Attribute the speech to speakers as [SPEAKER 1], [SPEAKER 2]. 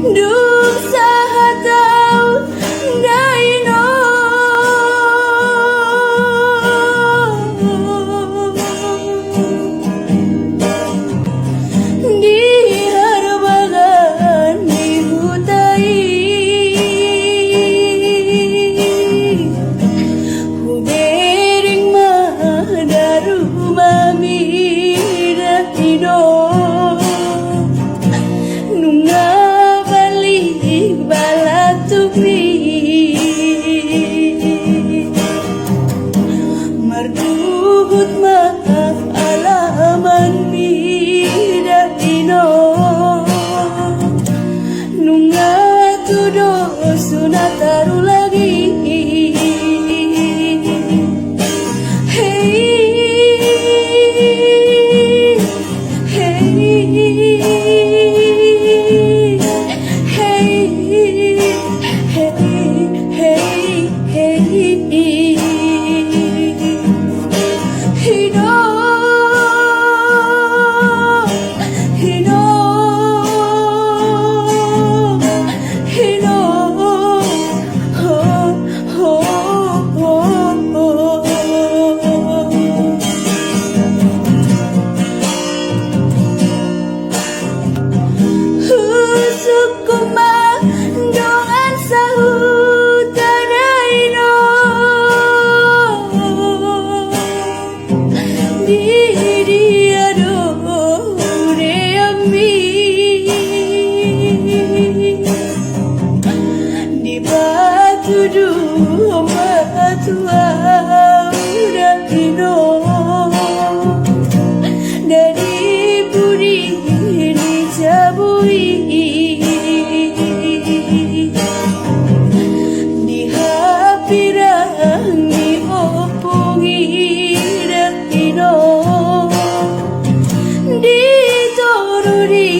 [SPEAKER 1] Dung sahatau daino di harbagan dihutai hubering madaru mami daino nunga balik balatupi marduhut maaf alaman midadino nunga tudo sunataru lagi hey dari budi dicabui dihapirangi opungi dakino ditoruri